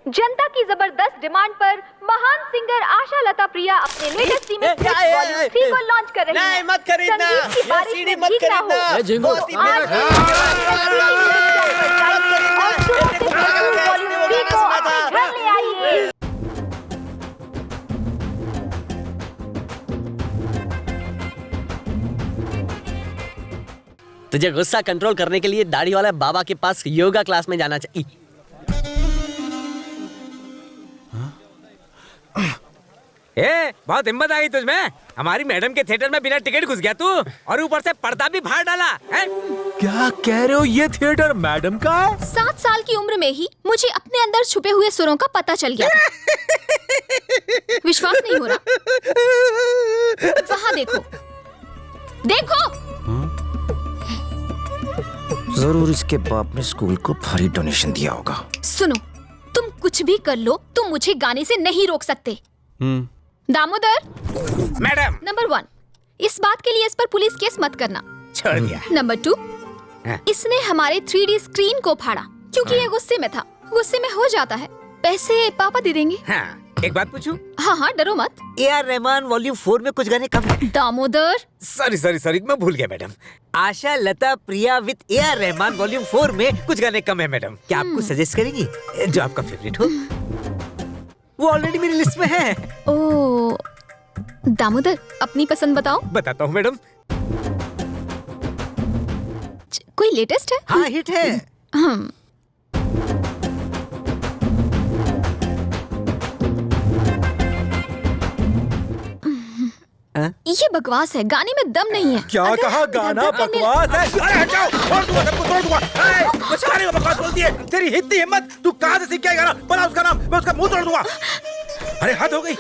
जनता की जबरदस्त डिमांड पर महान सिंगर आशा लता प्रिया अपने लेटेस्ट रीमिक्स वॉल्यूम 3 को लॉन्च कर रही हैं। नहीं मत खरीदना, संगीत की बारिश सीडी में मत भीगना हो। खरीदना। जिंगू। बहुत ही मेरा ले आइए। तुझे गुस्सा कंट्रोल करने के लिए दाढ़ी वाले बाबा के पास योगा क्लास में जाना चाहिए। बहुत हिम्मत आ गई तुझमें। हमारी मैडम के थिएटर में बिना टिकट घुस गया तू, और ऊपर से पर्दा भी फाड़ डाला है? क्या कह रहे हो? ये थिएटर मैडम का है? 7 साल की उम्र में ही मुझे अपने अंदर छुपे हुए सुरों का पता चल गया। विश्वास नहीं हो रहा? वहाँ देखो, देखो। जरूर इसके बाप ने स्कूल को भारी डोनेशन दिया होगा। सुनो, तुम कुछ भी कर लो, तुम मुझे गाने से नहीं रोक सकते। दामोदर। मैडम। नंबर 1, इस बात के लिए इस पर पुलिस केस मत करना। छोड़ दिया। नंबर 2, इसने हमारे 3D स्क्रीन को फाड़ा क्योंकि ये गुस्से में था। गुस्से में हो जाता है। पैसे पापा दे देंगे। हाँ, एक बात पूछूं? हाँ, डरो मत। AR रहमान वॉल्यूम 4 में कुछ गाने कम है। दामोदर। सॉरी मैं भूल गया madam. Asha Lata Priya with AR Rahman volume 4 में कुछ गाने कम है मैडम। क्या आपको सजेस्ट करेंगी जो आपका फेवरेट हो? वो ऑलरेडी मेरी लिस्ट में है। ओ दामोदर, अपनी पसंद बताओ। बताता हूँ मैडम। कोई लेटेस्ट है? हाँ, हिट है। ये बकवास है, गाने में दम नहीं है। क्या कहा? गाना बकवास है? अरे हट जाओ, छोड़ दूंगा सबको, छोड़ दूंगा। वो सारे बकवास बोलती है। तेरी इतनी हिम्मत, तू कहाँ से सीख के आएगा? बता उसका नाम, मैं उसका मुंह तोड़ दूंगा। अरे हद हो गई।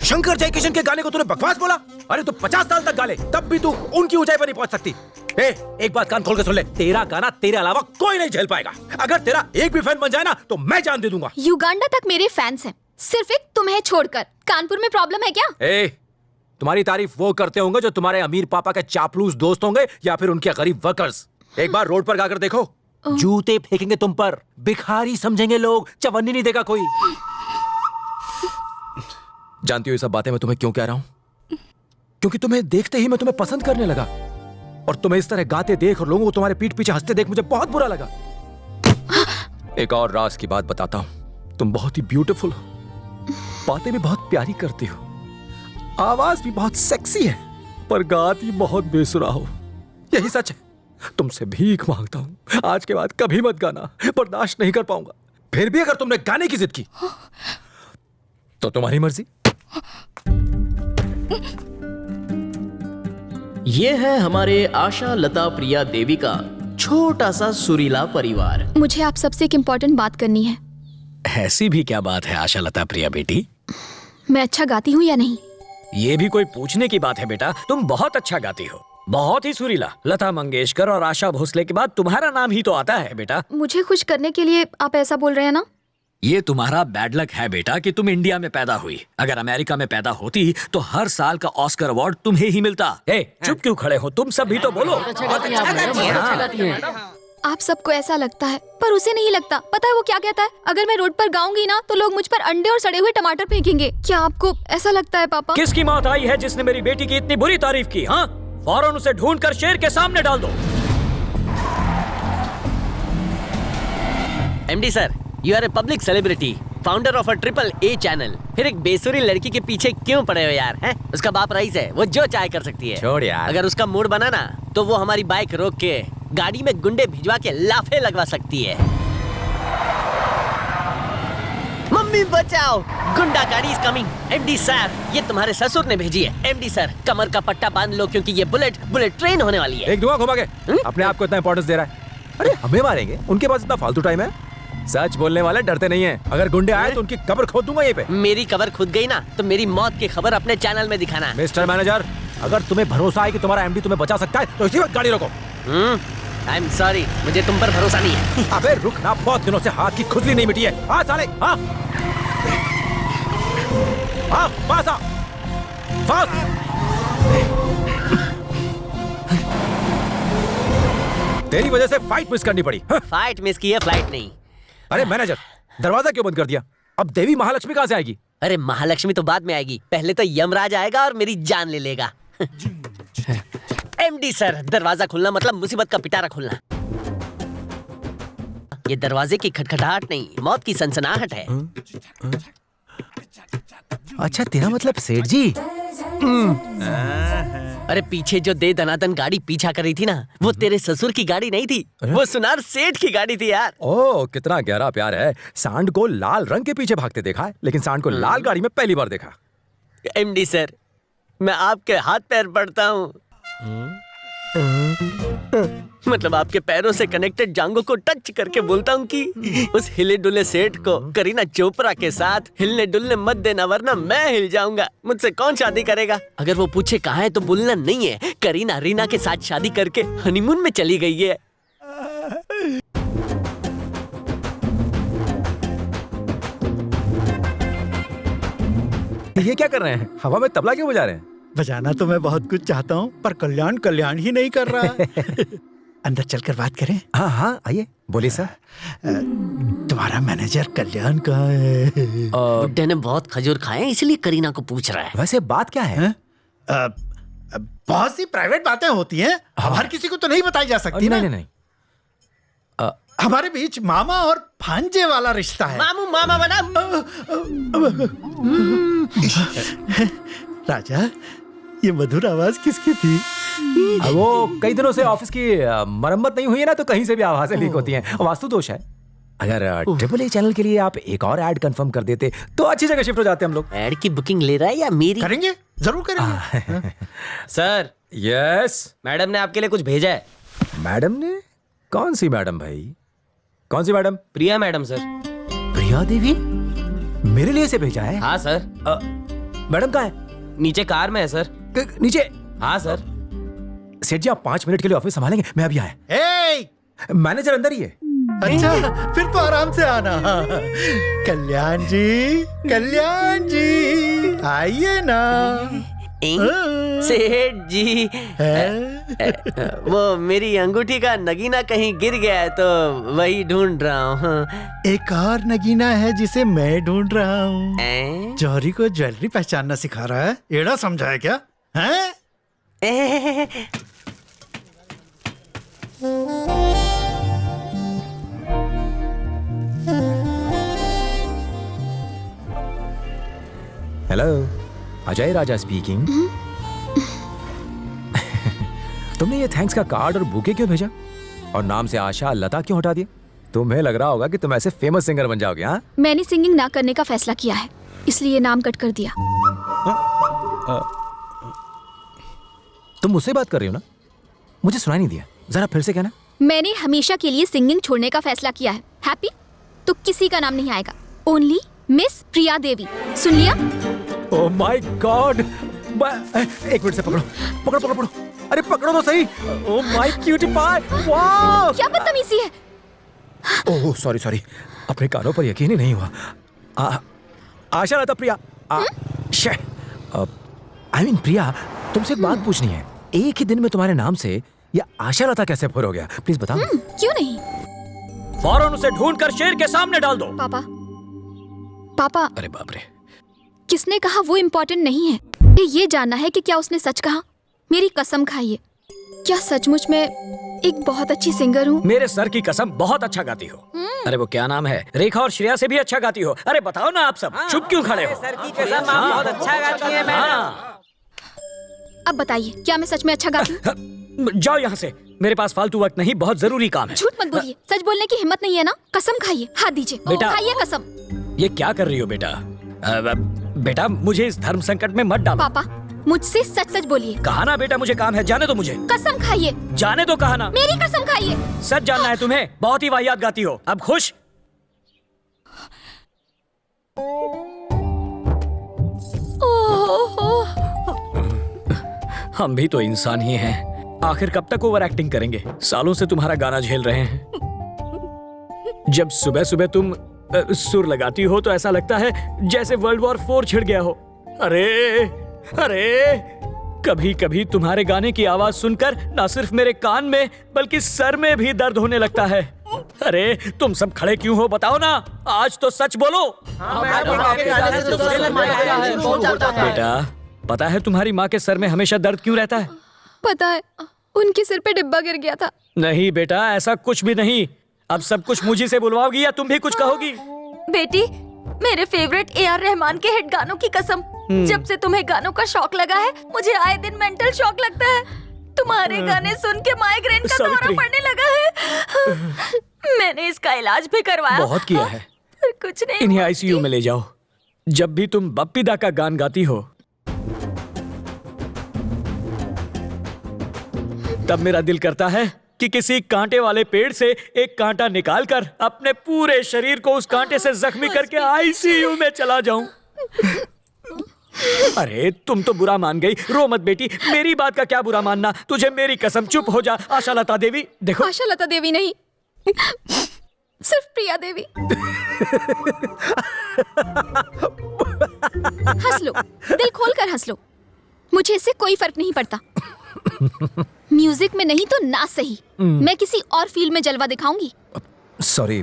शंकर जयकिशन के गाने को तूने बकवास बोला? अरे तू 50 साल तक गा ले, तब भी तू उनकी ऊंचाई पर नहीं पहुंच सकती। एक बात कान खोल के सुन ले, तेरा गाना तेरे अलावा कोई नहीं झेल पाएगा। अगर तेरा एक भी फैन बन जाए ना तो मैं जान दे दूंगा। युगांडा तक मेरे फैंस हैं, सिर्फ एक तुम्हें छोड़कर। कानपुर में प्रॉब्लम है क्या? तुम्हारी तारीफ वो करते होंगे जो तुम्हारे अमीर पापा के चापलूस दोस्त होंगे या फिर उनके गरीब वर्कर्स। एक बार रोड पर गाकर देखो, जूते फेंकेंगे तुम पर, भिखारी समझेंगे लोग, चवन्नी नहीं देगा कोई। जानती हो ये सब बातें मैं तुम्हें क्यों कह रहा हूं? क्योंकि तुम्हें देखते ही मैं तुम्हें पसंद करने लगा, और तुम्हें इस तरह गाते देख और लोगों को तुम्हारे पीठ पीछे हंसते देख मुझे बहुत बुरा लगा। एक और राज की बात बताता हूं, तुम बहुत ही ब्यूटीफुल हो, बातें भी बहुत प्यारी करती हो, आवाज भी बहुत सेक्सी है, पर गाती बहुत बेसुरा हो। यही सच है। तुमसे भीख मांगता हूं, आज के बाद कभी मत गाना, बर्दाश्त नहीं कर पाऊंगा। फिर भी अगर तुमने गाने की जिद की तो तुम्हारी मर्जी। ये है हमारे आशा लता प्रिया देवी का छोटा सा सुरीला परिवार। मुझे आप सबसे एक इम्पोर्टेंट बात करनी है। ऐसी भी क्या बात है आशा लता प्रिया बेटी? मैं अच्छा गाती हूँ या नहीं? ये भी कोई पूछने की बात है बेटा? तुम बहुत अच्छा गाती हो, बहुत ही सुरीला। लता मंगेशकर और आशा भोसले के बाद तुम्हारा नाम ही तो आता है बेटा। मुझे खुश करने के लिए आप ऐसा बोल रहे हैं ना? ये तुम्हारा बैड लक है बेटा कि तुम इंडिया में पैदा हुई। अगर अमेरिका में पैदा होती तो हर साल का ऑस्कर अवार्ड तुम्हें ही मिलता। चुप क्यों खड़े हो? तुम सब भी तो बोलो। आप सबको ऐसा लगता है, पर उसे नहीं लगता। पता है वो क्या कहता है? अगर मैं रोड पर गाऊंगी ना तो लोग मुझ पर अंडे और सड़े हुए टमाटर फेंकेंगे। क्या आपको ऐसा लगता है पापा? किसकी मौत आई है जिसने मेरी बेटी की इतनी बुरी तारीफ की? हाँ, फौरन उसे ढूंढकर शेर के सामने डाल दो। MD sir, you are a public celebrity, founder of a AAA channel. फिर एक बेसुरी लड़की के पीछे क्यों पड़े हो यार? हैं? उसका बाप रईस है, वो जो चाहे कर सकती है। छोड़ यार। अगर उसका मूड बना ना तो वो हमारी बाइक रोक के गाड़ी में गुंडे भिजवा के लाफे लगवा सकती है। मम्मी बचाओ, गुंडा गाड़ी इज कमिंग। एमडी सर, ये तुम्हारे ससुर ने भेजी है। एमडी सर, कमर का पट्टा बांध लो क्योंकि ये बुलेट ट्रेन होने वाली है। एक धुआं घुमा के अपने आप को इतना इंपॉर्टेंस दे रहा है। अरे हमें मारेंगे, उनके पास इतना फालतू टाइम है। सच बोलने वाले डरते नहीं हैं। अगर गुंडे आए तो उनकी कब्र खोद दूंगा ये पे। मेरी कब्र खुद गई ना तो मेरी मौत की खबर अपने चैनल में दिखाना। मिस्टर मैनेजर, अगर तुम्हें भरोसा है कि तुम्हारा एमडी तुम्हें बचा सकता है तो इसी वक्त गाड़ी रोको। आई एम सॉरी, मुझे तुम पर भरोसा नहीं है। अबे रुक ना, बहुत दिनों से हाथ की खुजली नहीं मिटी है। हाँ साले, हाँ हाँ, पास आ, पास। तेरी वजह से फाइट मिस करनी पड़ी। फाइट मिस की है, फ्लाइट नहीं। अरे मैनेजर, दरवाजा क्यों बंद कर दिया? अब देवी महालक्ष्मी कहाँ से आएगी? अरे महालक्ष्मी तो बाद में आएगी, पहले तो यमराज आएगा और मेरी जान ले लेगा। एमडी सर, दरवाजा खुलना मतलब मुसीबत का पिटारा खुलना। ये दरवाजे की खटखटाहट नहीं, मौत की सनसनाहट है। अच्छा, तेरा मतलब सेठ जी। अरे पीछे जो दे दनादन गाड़ी पीछा कर रही थी ना, वो तेरे ससुर की गाड़ी नहीं थी, वो सुनार सेठ की गाड़ी थी यार। ओह, कितना गहरा प्यार है। सांड को लाल रंग के पीछे भागते देखा है, लेकिन सांड को लाल गाड़ी में पहली बार देखा। एमडी सर, मैं आपके हाथ पैर पड़ता हूँ। मतलब आपके पैरों से कनेक्टेड जांघों को टच करके बोलता हूँ कि उस हिले डुले सेठ को करीना चोपड़ा के साथ हिलने डुलने मत देना, वरना मैं हिल जाऊंगा। मुझसे कौन शादी करेगा? अगर वो पूछे कहाँ है तो बोलना नहीं है, करीना रीना के साथ शादी करके हनीमून में चली गई है। ये क्या कर रहे हैं? हवा में तबला क्यों बजा रहे हैं? बजाना तो मैं बहुत कुछ चाहता हूँ, पर कल्याण कल्याण ही नहीं कर रहा। अंदर चलकर बात करें? हाँ हाँ, आइए, बोलिए सर। तुम्हारा मैनेजर कल्याण कहाँ है? बुड्ढे ने बहुत खजूर खाए इसलिए करीना को पूछ रहा है। वैसे बात क्या है? बहुत सी प्राइवेट बातें होती हैं, हर किसी को तो नहीं बताई जा सकती ना। नहीं नहीं, हमारे बीच मामा और भांजे वाला रिश्ता है। मामू मामा बना। राजा, ये मधुर आवाज किसकी थी? वो कई दिनों से ऑफिस की मरम्मत नहीं हुई है ना, तो कहीं से भी आवाजें लीक होती हैं। वास्तु दोष है। अगर ट्रिपल ए चैनल के लिए आप एक और ऐड कंफर्म कर देते तो अच्छी जगह शिफ्ट हो जाते हम लोग। ऐड की बुकिंग ले रहा है या मेरी? करेंगे, जरूर करेंगे। सर, यस, मैडम ने आपके लिए कुछ भेजा है। मैडम ने? कौन सी मैडम भाई? कौन सी मैडम? प्रिया मैडम सर। प्रिया देवी मेरे लिए से भेजा है? हाँ सर। मैडम कहाँ है? नीचे कार में है सर। नीचे? हाँ सर। सेठ जी, आप 5 मिनट के लिए ऑफिस संभालेंगे? मैं अभी आया। मैनेजर अंदर ही है। अच्छा, फिर तो आराम से आना। कल्याण जी आइए ना। सेठ जी, वो मेरी अंगूठी का नगीना कहीं गिर गया है तो वही ढूंढ रहा हूँ। एक और नगीना है जिसे मैं ढूंढ रहा हूँ। जौहरी को ज्वेलरी पहचानना सिखा रहा है। एड़ा समझा है क्या? हैं? हेलो, अजय राजा स्पीकिंग। तुमने ये थैंक्स का कार्ड और बुके क्यों भेजा? और नाम से आशा लता क्यों हटा दिया? तुम्हें लग रहा होगा कि तुम ऐसे फेमस सिंगर बन जाओगे। हाँ, मैंने सिंगिंग ना करने का फैसला किया है, इसलिए नाम कट कर दिया। तुम मुझसे बात कर रही हो ना? मुझे सुनाई नहीं दिया, जरा फिर से कहना। मैंने हमेशा के लिए सिंगिंग छोड़ने का फैसला किया है। हैप्पी? तो किसी का नाम नहीं आएगा, ओनली मिस प्रिया देवी। सुन लिया? Oh my god! एक मिनट से पकड़ो पकड़ो पकड़ो पकड़ो। अरे पकड़ो तो सही। Oh my cutie pie, wow! क्या बदतमीजी है? ओह सॉरी सॉरी, अपने कानों पर यकीन ही नहीं हुआ। आशा लता प्रिया, आई मीन प्रिया, तुमसे एक बात पूछनी है। एक ही दिन में तुम्हारे नाम से ये आशा लता कैसे फुर हो गया? प्लीज बताओ। क्यों नहीं? फौरन उसे ढूंढकर शेर के सामने डाल दो। पापा, पापा, अरे बाप रे, किसने कहा वो इम्पोर्टेंट नहीं है। ये जानना है कि क्या उसने सच कहा। मेरी कसम खाइए, क्या सचमुच में एक बहुत अच्छी सिंगर हूँ? मेरे सर की कसम, बहुत अच्छा गाती हो। अरे वो क्या नाम है, रेखा और श्रेया से भी अच्छा गाती हो। अरे बताओ ना आप सब, चुप क्यों खड़े हो? सर की कसम, आप बहुत अच्छा गाती हैं मैडम। अब बताइए, क्या मैं सच में अच्छा गाती हूँ? जाओ यहाँ से, मेरे पास फालतू वक्त नहीं, बहुत जरूरी काम है। झूठ मत बोलिए, सच बोलने की हिम्मत नहीं है ना? कसम खाइए, हाथ दीजिए। बेटा, खाइए कसम। ये क्या कर रही हो बेटा? बेटा मुझे इस धर्म संकट में मत डालो। पापा, मुझसे सच सच बोलिए। कहा ना बेटा, मुझे काम है, जाने दो मुझे। कसम खाइए। जाने दो, कहा ना। मेरी कसम खाइए। सच जानना है तुम्हें? बहुत ही वाहियात गाती हो। अब खुश? हम भी तो इंसान ही हैं। आखिर कब तक ओवर एक्टिंग करेंगे? सालों से तुम्हारा गाना झेल रहे हैं। जब सुबह सुबह तुम सुर लगाती हो तो ऐसा लगता है जैसे वर्ल्ड वॉर 4 छिड़ गया हो। अरे अरे, कभी कभी तुम्हारे गाने की आवाज सुनकर ना सिर्फ मेरे कान में बल्कि सर में भी दर्द होने लगता है। अरे तुम सब खड़े क्यों हो बताओ ना, आज तो सच बोलो। बेटा पता है तुम्हारी माँ के सर में हमेशा दर्द क्यों रहता है? पता है, उनके सिर पे डिब्बा गिर गया था। नहीं बेटा ऐसा कुछ भी नहीं। अब सब कुछ मुझे से बुलवाओगी या तुम भी कुछ कहोगी? बेटी, मेरे फेवरेट AR रहमान के हिट गानों की कसम, जब से तुम्हें गानों का शौक लगा है मुझे आए दिन मेंटल शॉक लगता है। तुम्हारे गाने सुन के माइग्रेन का दौरा पड़ने लगा है। मैंने इसका इलाज भी करवाया, बहुत किया है, पर कुछ नहीं। इन्हें ICU में ले जाओ। जब भी तुम बप्पीदा का गान गाती हो तब मेरा दिल करता है कि किसी कांटे वाले पेड़ से एक कांटा निकालकर अपने पूरे शरीर को उस कांटे से जख्मी करके ICU में चला जाऊं। अरे तुम तो बुरा मान गई, रो मत बेटी, मेरी बात का क्या बुरा मानना, तुझे मेरी कसम, चुप हो जा। आशा लता देवी, देखो आशा लता देवी नहीं, सिर्फ प्रिया देवी। हंस लो, दिल खोलकर हंस लो, मुझे इससे कोई फर्क नहीं पड़ता। म्यूजिक में नहीं तो ना सही, मैं किसी और फील्ड में जलवा दिखाऊंगी। सॉरी।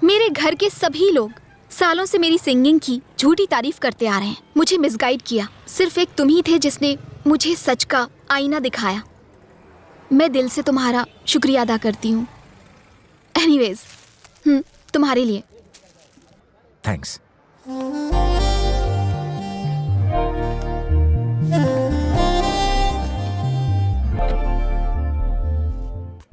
मेरे घर के सभी लोग सालों से मेरी सिंगिंग की झूठी तारीफ करते आ रहे हैं, मुझे मिसगाइड किया। सिर्फ एक तुम ही थे जिसने मुझे सच का आईना दिखाया। मैं दिल से तुम्हारा शुक्रिया अदा करती हूँ। एनीवेज, तुम्हारे लिए थैंक्स।